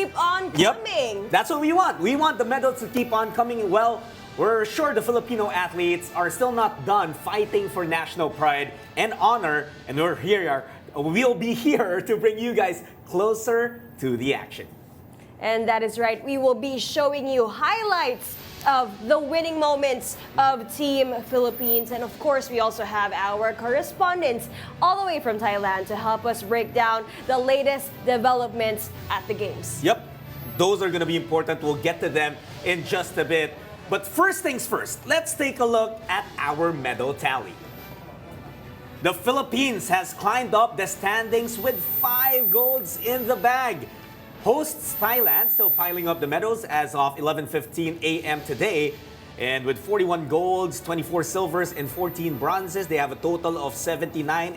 keep on coming. Yep. That's what we want. We want the medals to keep on coming. Well, we're sure the Filipino athletes are still not done fighting for national pride and honor, and we'll be here to bring you guys closer to the action. And that is right. We will be showing you highlights of the winning moments of Team Philippines. And of course, we also have our correspondents all the way from Thailand to help us break down the latest developments at the Games. Yep, those are going to be important. We'll get to them in just a bit. But first things first, let's take a look at our medal tally. The Philippines has climbed up the standings with 5 golds in the bag. Hosts Thailand still piling up the medals as of 11:15 a.m. today. And with 41 golds, 24 silvers, and 14 bronzes, they have a total of 79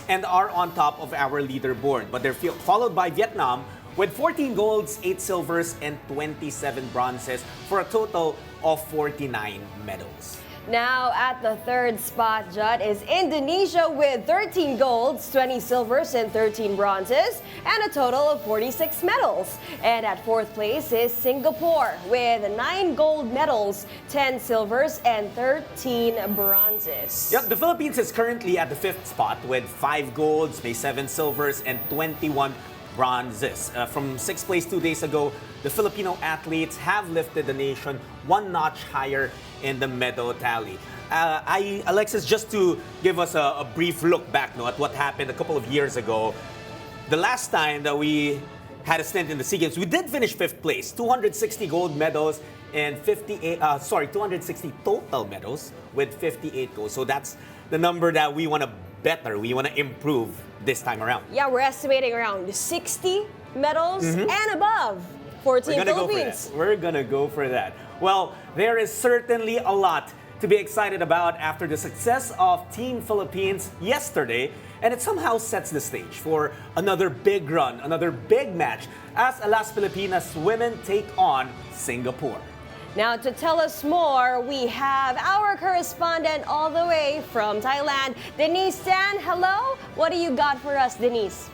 and are on top of our leaderboard. But they're followed by Vietnam with 14 golds, 8 silvers, and 27 bronzes for a total of 49 medals. Now at the third spot, Judd, is Indonesia with 13 golds, 20 silvers, and 13 bronzes, and a total of 46 medals. And at fourth place is Singapore with 9 gold medals, 10 silvers, and 13 bronzes. Yep, the Philippines is currently at the 5th spot with 5 golds, 7 silvers, and 21 bronzes. From 6th place 2 days ago, the Filipino athletes have lifted the nation one notch higher in the medal tally. Alexis, just to give us a brief look back at what happened a couple of years ago, the last time that we had a stint in the SEA Games, we did finish 5th place, 260 gold medals and 260 total medals with 58 goals. So that's the number that we want to better, we want to improve this time around. Yeah, we're estimating around 60 medals and above for Team Philippines. We're gonna go for that. Well, there is certainly a lot to be excited about after the success of Team Philippines yesterday, and it somehow sets the stage for another big run, another big match as Alas Filipinas women take on Singapore. Now, to tell us more, we have our correspondent all the way from Thailand, Denise Tan. Hello, what do you got for us, Denise?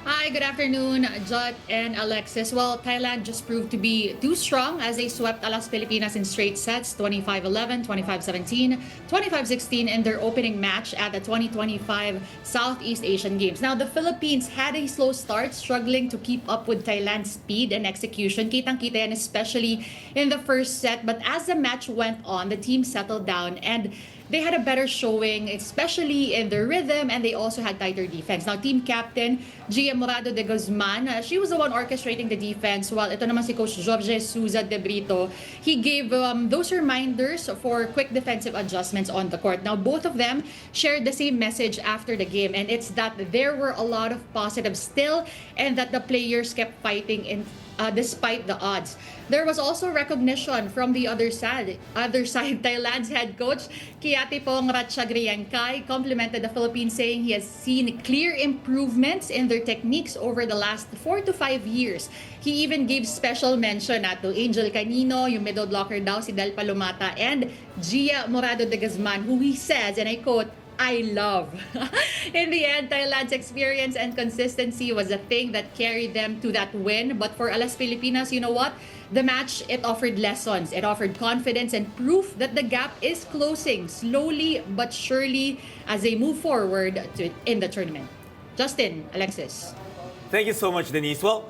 Hi, good afternoon, Jot and Alexis. Well, Thailand just proved to be too strong as they swept Alas Filipinas in straight sets, 25-11, 25-17, 25-16 in their opening match at the 2025 Southeast Asian Games. Now, the Philippines had a slow start, struggling to keep up with Thailand's speed and execution. Kitang-kita yan, especially in the first set. But as the match went on, the team settled down and they had a better showing, especially in their rhythm, and they also had tighter defense. Now, team captain, Gia Morado de Guzman, she was the one orchestrating the defense, while ito naman si Coach Jorge Souza de Brito, he gave those reminders for quick defensive adjustments on the court. Now, both of them shared the same message after the game, and it's that there were a lot of positives still, and that the players kept fighting despite the odds. There was also recognition from the other side. Thailand's head coach, Kiatipong Ratchagriangkai, complimented the Philippines, saying he has seen clear improvements in their techniques over the last 4 to 5 years. He even gave special mention to Angel Canino, yung middle blocker daw, si Del Palomata, and Gia Morado de Guzman, who he says, and I quote, I love. In the end, Thailand's experience and consistency was the thing that carried them to that win. But for Alas Filipinas, you know what? The match, it offered lessons. It offered confidence and proof that the gap is closing slowly but surely as they move forward in the tournament. Justin, Alexis. Thank you so much, Denise. Well,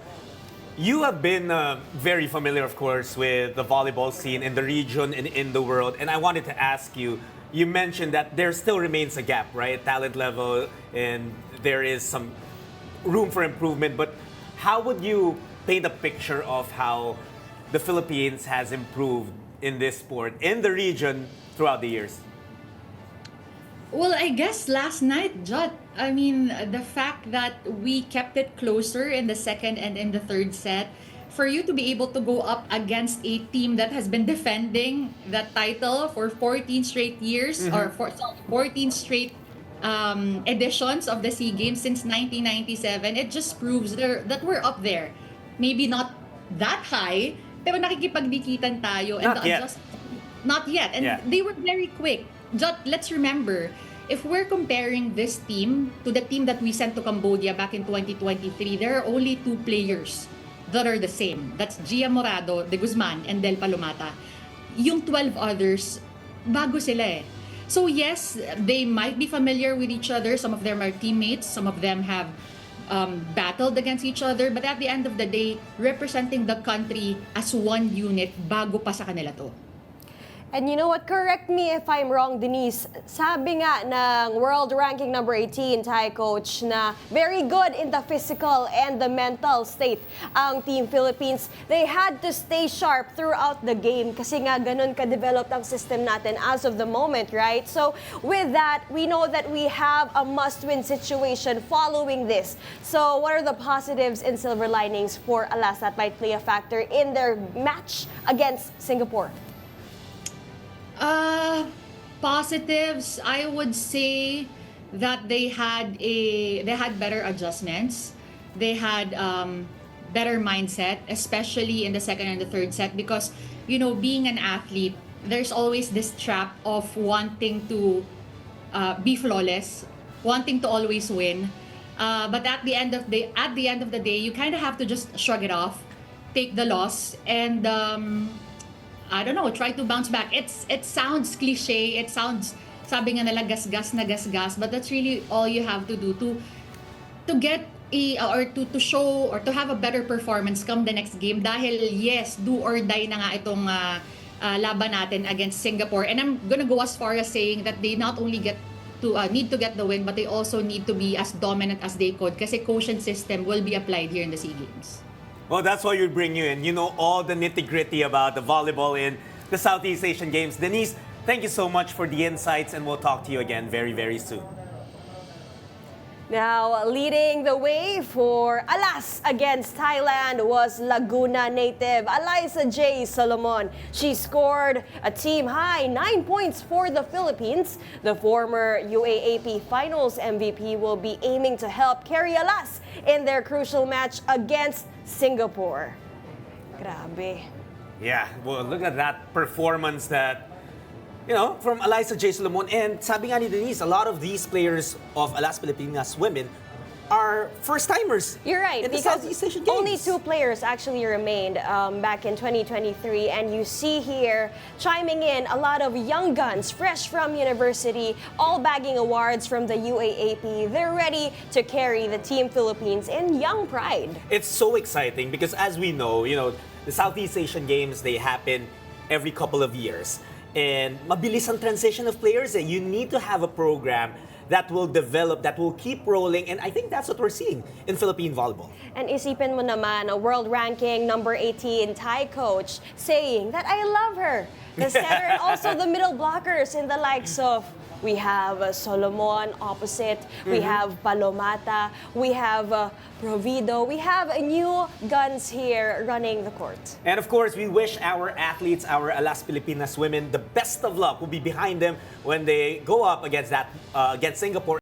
you have been very familiar, of course, with the volleyball scene in the region and in the world. And I wanted to ask you, you mentioned that there still remains a gap, right? Talent level, and there is some room for improvement. But how would you paint a picture of how the Philippines has improved in this sport, in the region, throughout the years? Well, I guess last night, Jot, I mean, the fact that we kept it closer in the second and in the third set, for you to be able to go up against a team that has been defending that title for 14 straight years, or 14 straight editions of the SEA Games since 1997, it just proves that we're up there. Maybe not that high, pero nakikipagdikitan tayo. And not yet. And they were very quick. Just, let's remember, if we're comparing this team to the team that we sent to Cambodia back in 2023, there are only 2 players that are the same. That's Gia Morado, De Guzman, and Del Palomata. Yung 12 others, bago sila eh. So yes, they might be familiar with each other. Some of them are teammates. Some of them have battled against each other. But at the end of the day, representing the country as one unit, bago pa sa kanila to. And you know what? Correct me if I'm wrong, Denise. Sabi nga ng world ranking number 18 Thai coach na very good in the physical and the mental state ang Team Philippines. They had to stay sharp throughout the game kasi nga ganun ka-developed ang system natin as of the moment, right? So with that, we know that we have a must-win situation following this. So what are the positives and silver linings for Alas that might play a factor in their match against Singapore? Positives, I would say that they had better adjustments. They had better mindset, especially in the second and the third set, because being an athlete, there's always this trap of wanting to be flawless, wanting to always win. But at the end of the day, you kind of have to just shrug it off, take the loss, and I don't know, try to bounce back. It sounds cliche. It sounds, sabi nga nila, gasgas na gasgas. But that's really all you have to do to get to show or to have a better performance come the next game. Dahil yes, do or die na nga itong laban natin against Singapore. And I'm gonna go as far as saying that they not only need to get the win, but they also need to be as dominant as they could. Kasi quotient system will be applied here in the SEA Games. Well, that's why we bring you in. You know all the nitty-gritty about the volleyball in the Southeast Asian Games. Denise, thank you so much for the insights, and we'll talk to you again very, very soon. Now, leading the way for Alas against Thailand was Laguna native Eliza J. Solomon. She scored a team-high 9 points for the Philippines. The former UAAP Finals MVP will be aiming to help carry Alas in their crucial match against Singapore. Grabe. Yeah, well, look at that performance that, from Eliza J. Solomon. And sabi nga ni Denise, a lot of these players of Alas Filipinas women are first-timers. You're right, in the because Southeast Asian Games. only 2 players actually remained back in 2023. And you see here, chiming in, a lot of young guns, fresh from university, all bagging awards from the UAAP. They're ready to carry the Team Philippines in young pride. It's so exciting because as we know, the Southeast Asian Games, they happen every couple of years. And mabilis ang transition of players. You need to have a program that will develop, that will keep rolling. And I think that's what we're seeing in Philippine volleyball. And isipin mo naman, a world ranking number 18 Thai coach saying that I love her. The setter and also the middle blockers in the likes of, we have Solomon opposite, we have Palomata, we have Provido, we have new guns here running the court. And of course, we wish our athletes, our Alas Filipinas women, the best of luck. We'll be behind them when they go up against Singapore.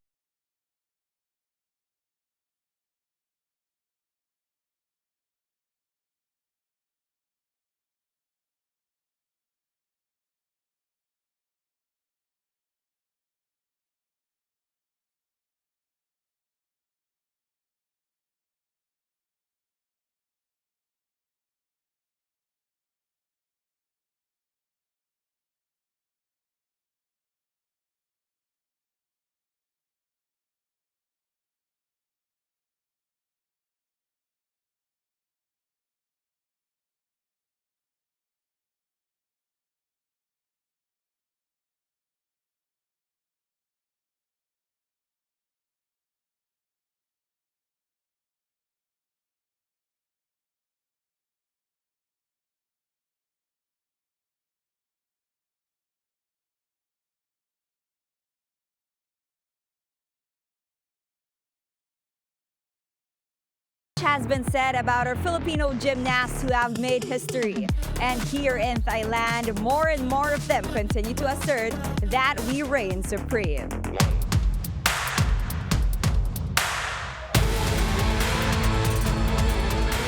Has been said about our Filipino gymnasts who have made history. And here in Thailand, more and more of them continue to assert that we reign supreme.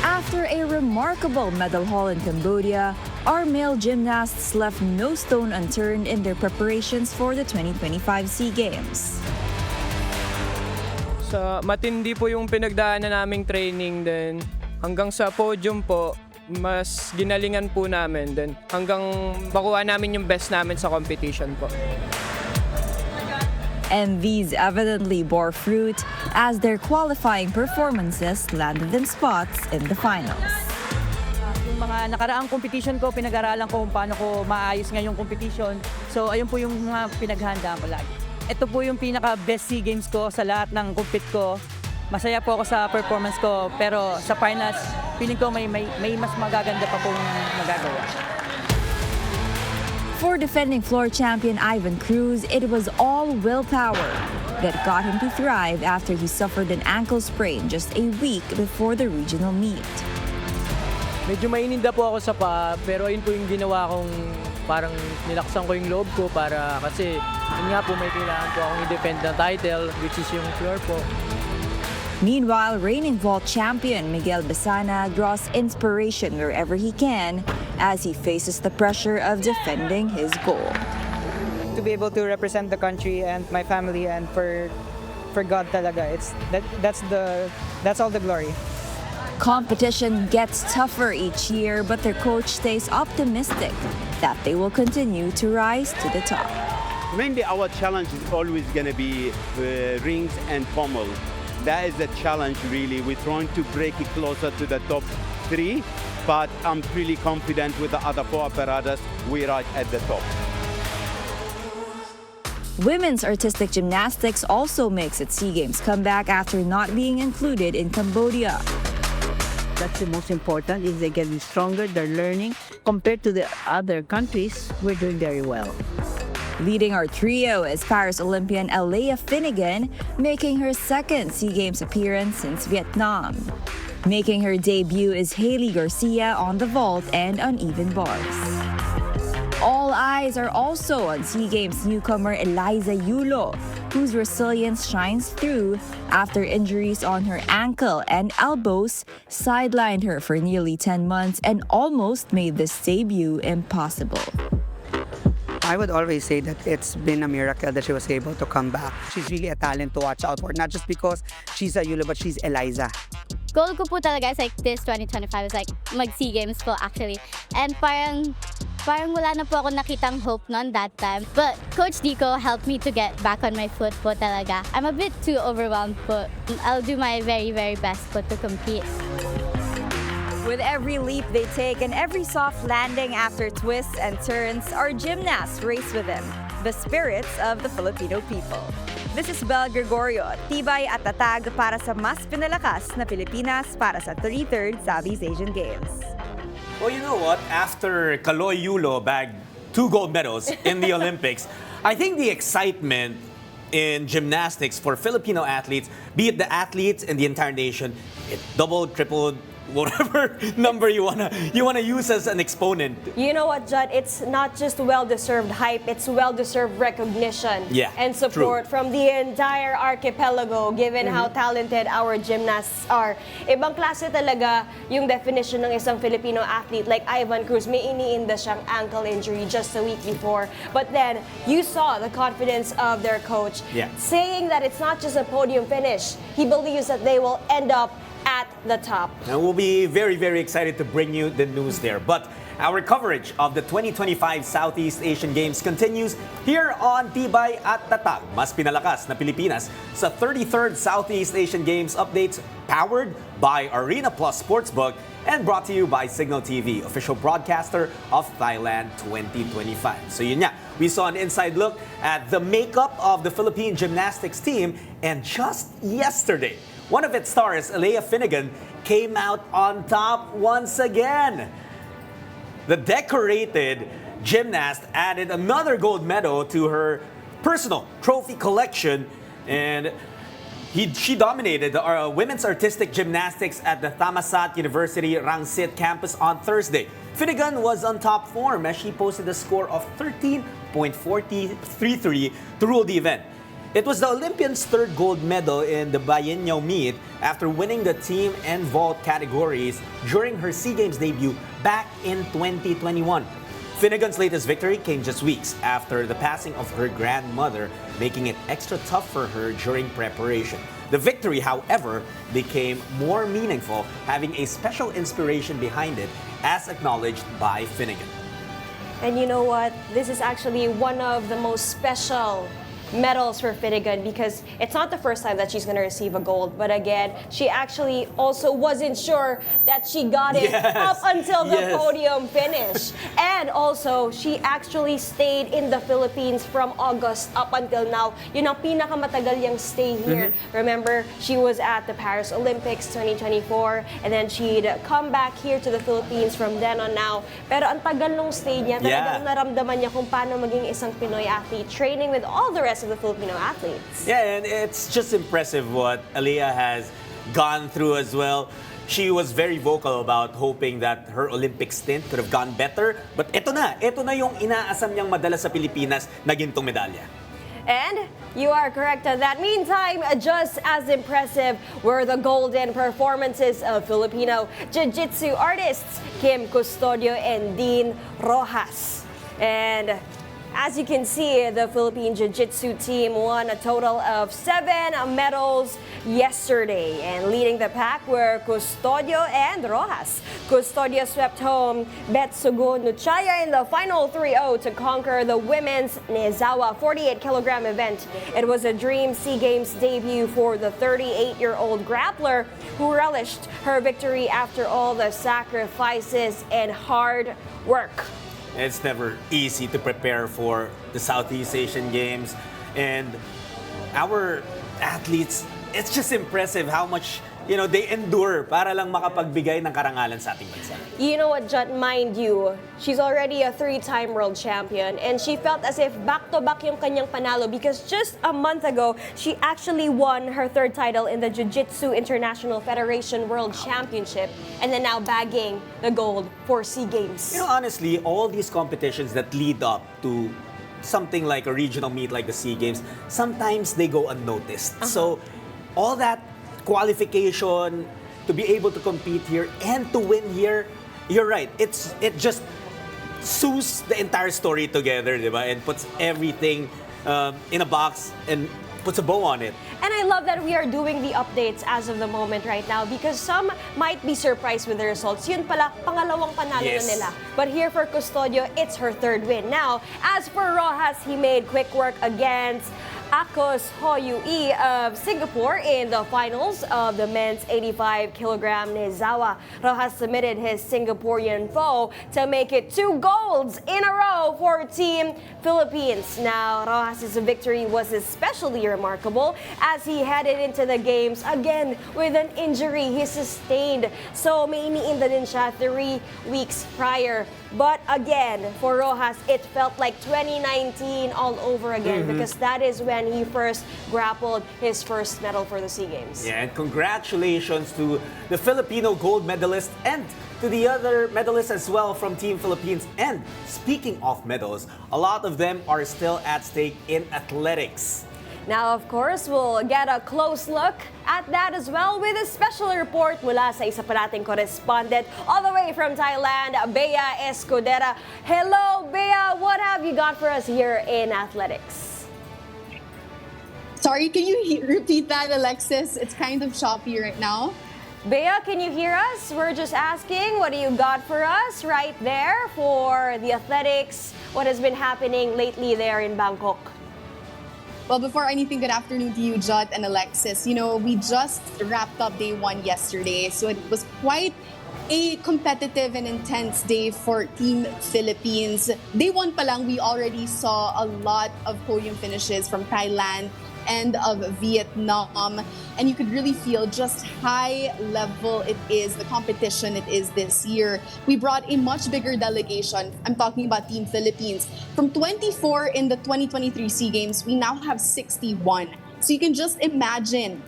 After a remarkable medal haul in Cambodia, our male gymnasts left no stone unturned in their preparations for the 2025 SEA Games. Matindi po yung pinagdaanan naming training din. hanggang sa podium po, mas ginalingan po namin din hanggang makuha namin yung best namin sa competition po. And these evidently bore fruit as their qualifying performances landed them spots in the finals. Yung mga nakaraang competition ko, pinag-aralan ko kung paano ko maayos ngayong competition. So ayun po yung mga pinaghandaan ko lagi. Ito po yung pinaka-best SEA Games ko sa lahat ng compete ko. Masaya po ako sa performance ko, pero sa finals, feeling ko may mas magaganda pa pong magagawa. For defending floor champion Ivan Cruz, it was all willpower that got him to thrive after he suffered an ankle sprain just a week before the regional meet. Medyo maininda po ako sa paa, pero ayun po yung ginawa kong parang nilaksan ko yung loob ko para kasi yun nga po may kailangan po akong i-defend na title, which is yung floor po. Meanwhile, reigning vault champion Miguel Besana draws inspiration wherever he can as he faces the pressure of defending his gold. To be able to represent the country and my family and for God talaga, that's all the glory. Competition gets tougher each year, but their coach stays optimistic that they will continue to rise to the top. Mainly our challenge is always going to be rings and pommel. That is the challenge really. We're trying to break it closer to the top 3, but I'm really confident with the other 4 apparatus, we're right at the top. Women's artistic gymnastics also makes its SEA Games comeback after not being included in Cambodia. That's the most important, is they're getting stronger, they're learning. Compared to the other countries, we're doing very well. Leading our trio is Paris Olympian Aleah Finnegan, making her second SEA Games appearance since Vietnam. Making her debut is Haley Garcia on the vault and uneven bars. All eyes are also on SEA Games newcomer Eliza Yulo, whose resilience shines through after injuries on her ankle and elbows sidelined her for nearly 10 months and almost made this debut impossible. I would always say that it's been a miracle that she was able to come back. She's really a talent to watch out for, not just because she's a Yulo, but she's Eliza. Goal ko po talaga is like this 2025 is like mag-SEA Games po actually. And parang wala na po ako nakitang hope noon that time. But Coach Dico helped me to get back on my foot po talaga. I'm a bit too overwhelmed po. I'll do my very, very best po to compete. With every leap they take and every soft landing after twists and turns, our gymnasts race with them, the spirits of the Filipino people. This is Bel Gregorio, Tibay at Tatag para sa mas pinalakas na Pilipinas para sa 33rd Southeast Asian Games. Well, you know what? After Kaloy Yulo bagged 2 gold medals in the Olympics, I think the excitement in gymnastics for Filipino athletes, be it the athletes and the entire nation, it doubled, tripled, whatever number you wanna use as an exponent. You know what, Judd? It's not just well-deserved hype, it's well-deserved recognition and support from the entire archipelago, given how talented our gymnasts are. Ibang klase talaga yung definition ng isang Filipino athlete like Ivan Cruz. May iniinda siyang ankle injury just a week before. But then, you saw the confidence of their coach saying that it's not just a podium finish. He believes that they will end up at the top. And we'll be very, very excited to bring you the news there. But our coverage of the 2025 Southeast Asian Games continues here on Tibay at Tatag. Mas pinalakas na Pilipinas sa 33rd Southeast Asian Games updates powered by Arena Plus Sportsbook and brought to you by Signal TV, official broadcaster of Thailand 2025. So yun nga, we saw an inside look at the makeup of the Philippine gymnastics team, and just yesterday, one of its stars, Aleah Finnegan, came out on top once again. The decorated gymnast added another gold medal to her personal trophy collection, and she dominated the women's artistic gymnastics at the Thammasat University Rangsit campus on Thursday. Finnegan was on top form as she posted a score of 13.433 to rule the event. It was the Olympians' 3rd gold medal in the biennial meet after winning the team and vault categories during her SEA Games debut back in 2021. Finnegan's latest victory came just weeks after the passing of her grandmother, making it extra tough for her during preparation. The victory, however, became more meaningful, having a special inspiration behind it, as acknowledged by Finnegan. And you know what? This is actually one of the most special medals for Finnegan because it's not the first time that she's going to receive a gold. But again, she actually also wasn't sure that she got it up until the podium finish. And also, she actually stayed in the Philippines from August up until now. Yun ang pinakamatagal yung stay here. Remember, she was at the Paris Olympics 2024 and then she'd come back here to the Philippines from then on now. Pero ang tagal nung stay niya, talagang naramdaman niya kung paano maging isang Pinoy athlete, training with all the rest of the Filipino athletes. Yeah, and it's just impressive what Aleah has gone through as well. She was very vocal about hoping that her Olympic stint could have gone better. But ito na yung inaasam niyang madala sa Pilipinas na gintong medalya. And you are correct on that. Meantime, just as impressive were the golden performances of Filipino Jiu-jitsu artists Kim Custodio and Dean Rojas. And as you can see, the Philippine Jiu-Jitsu team won a total of 7 medals yesterday. And leading the pack were Custodio and Rojas. Custodio swept home Betsugo Nuchaya in the final 3-0 to conquer the women's Nezawa 48-kilogram event. It was a dream SEA Games debut for the 38-year-old grappler who relished her victory after all the sacrifices and hard work. It's never easy to prepare for the Southeast Asian Games. And our athletes, it's just impressive how much, they endure para lang makapagbigay ng karangalan sa ating bansa. You know what, Jut, mind you, she's already a 3-time world champion and she felt as if back-to-back yung kanyang panalo because just a month ago, she actually won her 3rd title in the Jiu-Jitsu International Federation World Championship and then now bagging the gold for SEA Games. Honestly, all these competitions that lead up to something like a regional meet like the SEA Games, sometimes they go unnoticed. So all that qualification to be able to compete here and to win here, you're right. It just sews the entire story together, diba? And puts everything in a box and puts a bow on it. And I love that we are doing the updates as of the moment right now because some might be surprised with the results. Yun pala, pangalawang panalo na nila. But here for Custodio, it's her 3rd win. Now, as for Rojas, he made quick work against Akos Hoyui of Singapore in the finals of the men's 85-kilogram Nezawa. Rojas submitted his Singaporean foe to make it 2 golds in a row for Team Philippines. Now, Rojas' victory was especially remarkable as he headed into the games again with an injury he sustained. So, may iniinda din siya 3 weeks prior. But again, for Rojas, it felt like 2019 all over again because that is when he first grappled his first medal for the SEA Games. Yeah, and congratulations to the Filipino gold medalist and to the other medalists as well from Team Philippines. And speaking of medals, a lot of them are still at stake in athletics. Now, of course, we'll get a close look at that as well with a special report mula sa isa pa nating correspondent all the way from Thailand, Bea Escudera. Hello, Bea! What have you got for us here in athletics? Sorry, can you repeat that, Alexis? It's kind of choppy right now. Bea, can you hear us? We're just asking, what do you got for us right there for the athletics? What has been happening lately there in Bangkok? Well, before anything, good afternoon to you, Jot and Alexis. We just wrapped up day 1 yesterday, so it was quite a competitive and intense day for Team Philippines. Day 1 pa lang, we already saw a lot of podium finishes from Thailand and of Vietnam. And you could really feel just high level it is, the competition it is this year. We brought a much bigger delegation. I'm talking about Team Philippines. From 24 in the 2023 SEA Games, we now have 61. So you can just imagine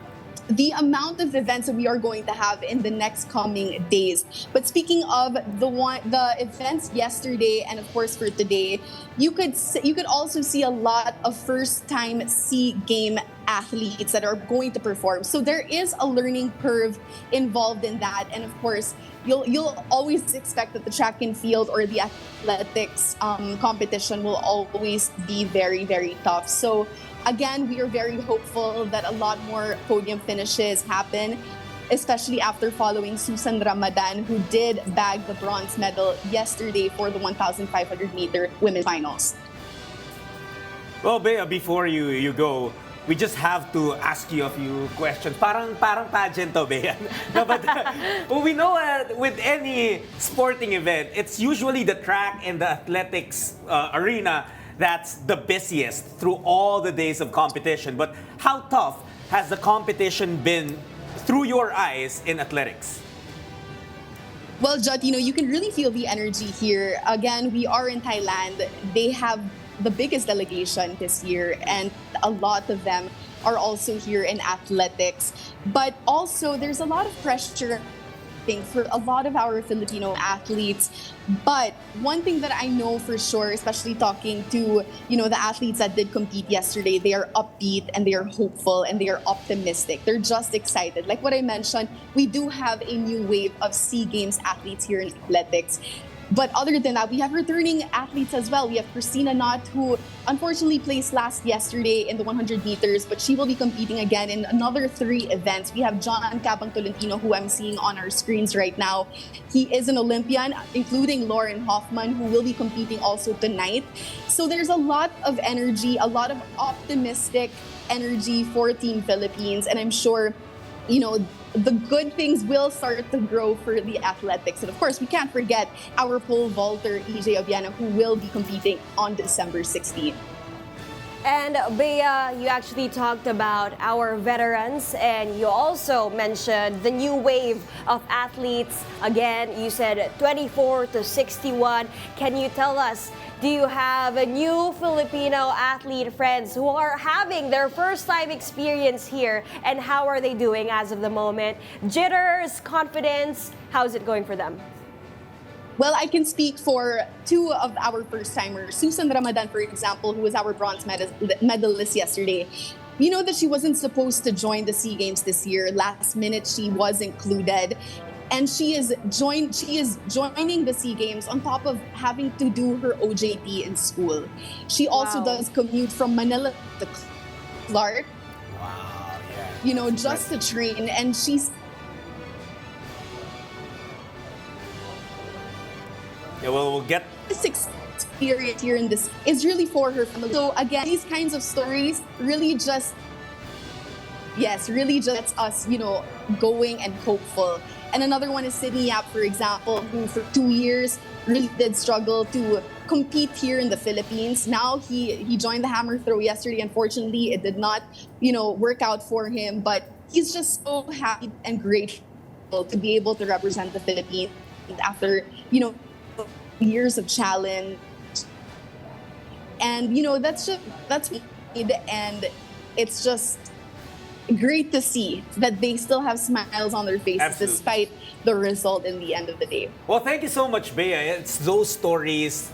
the amount of events that we are going to have in the next coming days. But speaking of the events yesterday and of course for today, you could also see a lot of first-time SEA Game athletes that are going to perform. So there is a learning curve involved in that, and of course, you'll always expect that the track and field or the athletics competition will always be very, very tough. So again, we are very hopeful that a lot more podium finishes happen, especially after following Susan Ramadan, who did bag the bronze medal yesterday for the 1,500-meter women's finals. Well, Bea, before you go, we just have to ask you a few questions. Parang pageant to, Bea. No, but well, we know with any sporting event, it's usually the track and the athletics arena that's the busiest through all the days of competition. But how tough has the competition been through your eyes in athletics? Well, Jut, you can really feel the energy here. Again, we are in Thailand. They have the biggest delegation this year, and a lot of them are also here in athletics. But also, there's a lot of pressure for a lot of our Filipino athletes. But one thing that I know for sure, especially talking to the athletes that did compete yesterday, they are upbeat and they are hopeful and they are optimistic. They're just excited. Like what I mentioned, we do have a new wave of SEA Games athletes here in athletics. But other than that, we have returning athletes as well. We have Christina Knott, who unfortunately placed last yesterday in the 100 meters, but she will be competing again in another 3 events. We have John Cabang Tolentino, who I'm seeing on our screens right now. He is an Olympian, including Lauren Hoffman, who will be competing also tonight. So there's a lot of energy, a lot of optimistic energy for Team Philippines. And I'm sure, the good things will start to grow for the athletics. And of course, we can't forget our pole vaulter, EJ Obiana, who will be competing on December 16th. And Bea, you actually talked about our veterans, and you also mentioned the new wave of athletes. Again, you said 24 to 61. Can you tell us, do you have a new Filipino athlete friends who are having their first time experience here, and how are they doing as of the moment? Jitters, confidence, how's it going for them? Well, I can speak for 2 of our first-timers. Susan Ramadan, for example, who was our bronze medalist yesterday. You know that she wasn't supposed to join the SEA Games this year. Last minute, she was included. And she is joining the SEA Games on top of having to do her OJT in school. She also does commute from Manila to Clark. Wow, yeah. Just to train. And she's... Yeah, well, we'll get... This experience here in this is really for her family. So again, these kinds of stories really just gets us, going and hopeful. And another one is Sydney Yap, for example, who for 2 years really did struggle to compete here in the Philippines. Now he joined the hammer throw yesterday. Unfortunately, it did not, work out for him. But he's just so happy and grateful to be able to represent the Philippines after, years of challenge. And that's and it's just great to see that they still have smiles on their faces. Absolutely. Despite the result in the end of the day. Well, thank you so much, Bea. It's those stories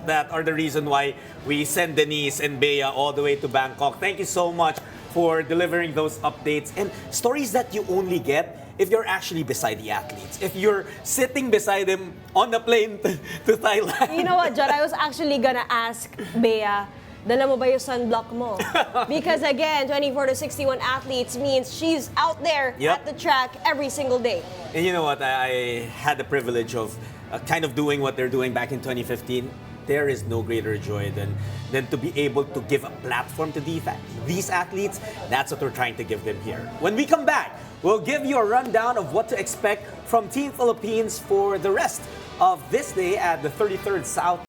that are the reason why we send Denise and Bea all the way to Bangkok. Thank you so much for delivering those updates and stories that you only get if you're actually beside the athletes, if you're sitting beside them on the plane to Thailand. You know what, John? I was actually gonna ask Bea, dala mo ba yung sunblock mo? Because again, 24 to 61 athletes means she's out there at the track every single day. And you know what? I had the privilege of kind of doing what they're doing back in 2015. There is no greater joy than to be able to give a platform to these athletes. That's what we're trying to give them here. When we come back, we'll give you a rundown of what to expect from Team Philippines for the rest of this day at the 33rd South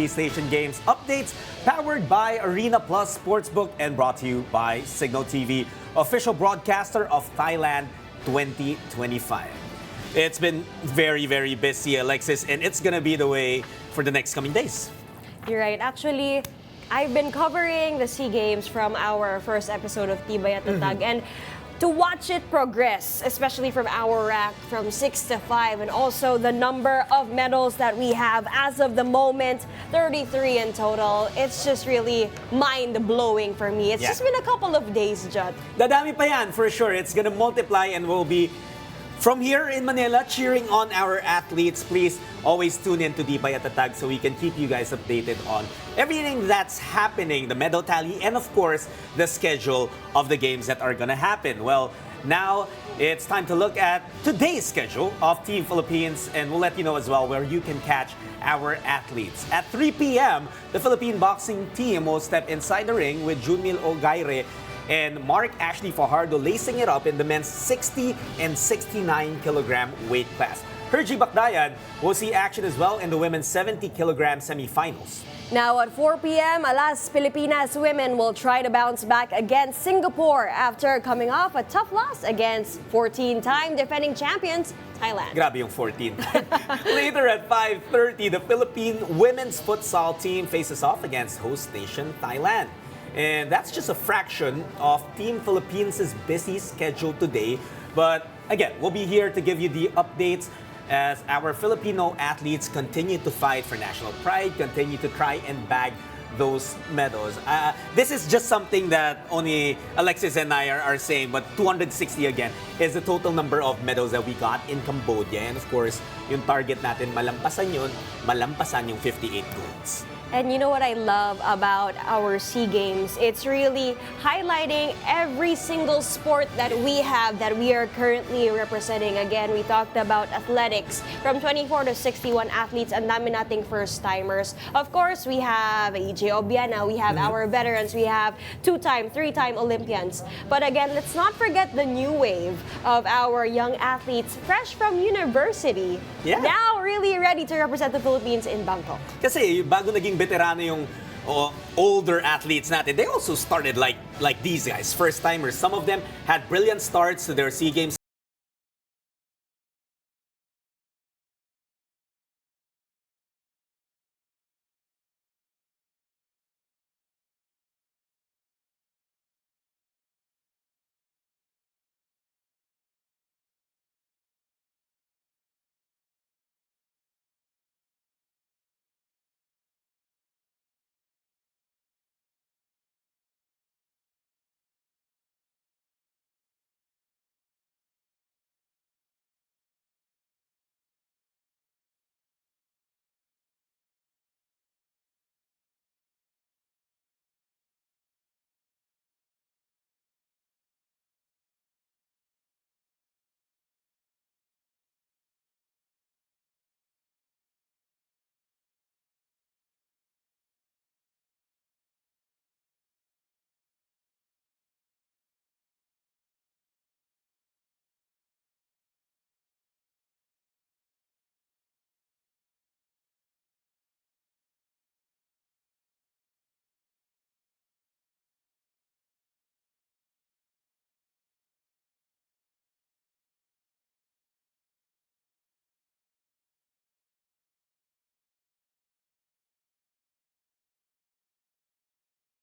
Station Games updates powered by Arena Plus Sportsbook and brought to you by Signal TV, official broadcaster of Thailand 2025. It's been very, very busy, Alexis, and it's gonna be the way for the next coming days. You're right. Actually, I've been covering the SEA Games from our first episode of Tibay at Tatag, and to watch it progress, especially from our rack from 6 to 5, and also the number of medals that we have as of the moment, 33 in total. It's just really mind-blowing for me. It's just been a couple of days, Jud. Dadami pa yan, for sure. It's gonna multiply and we'll be from here in Manila cheering on our athletes. Please always tune in to Tibay at Tatag so we can keep you guys updated on everything that's happening, the medal tally, and of course, the schedule of the games that are gonna happen. Well, now it's time to look at today's schedule of Team Philippines, and we'll let you know as well where you can catch our athletes. At 3 p.m., the Philippine boxing team will step inside the ring with Junmil Ogaire and Mark Ashley Fajardo lacing it up in the men's 60 and 69 kilogram weight class. Herji Bakdayan will see action as well in the women's 70 kilogram semifinals. Now at 4 p.m., Alas Filipinas women will try to bounce back against Singapore after coming off a tough loss against 14-time defending champions, Thailand. Grabe yung 14. Later at 5:30, the Philippine women's futsal team faces off against host nation Thailand. And that's just a fraction of Team Philippines' busy schedule today. But again, we'll be here to give you the updates as our Filipino athletes continue to fight for national pride, continue to try and bag those medals. This is just something that only Alexis and I are saying, but 260 again is the total number of medals that we got in Cambodia. And of course, yung target natin, malampasan yung 58 golds. And you know what I love about our SEA Games? It's really highlighting every single sport that we have that we are currently representing. Again, we talked about athletics from 24 to 61 athletes, and dami nating first-timers. Of course, we have EJ Obiana, we have our veterans, we have 2-time, 3-time Olympians. But again, let's not forget the new wave of our young athletes fresh from university. Yeah. Now really ready to represent the Philippines in Bangkok. Kasi bago naging veterano yung older athletes natin, they also started like these guys, first-timers. Some of them had brilliant starts to their SEA Games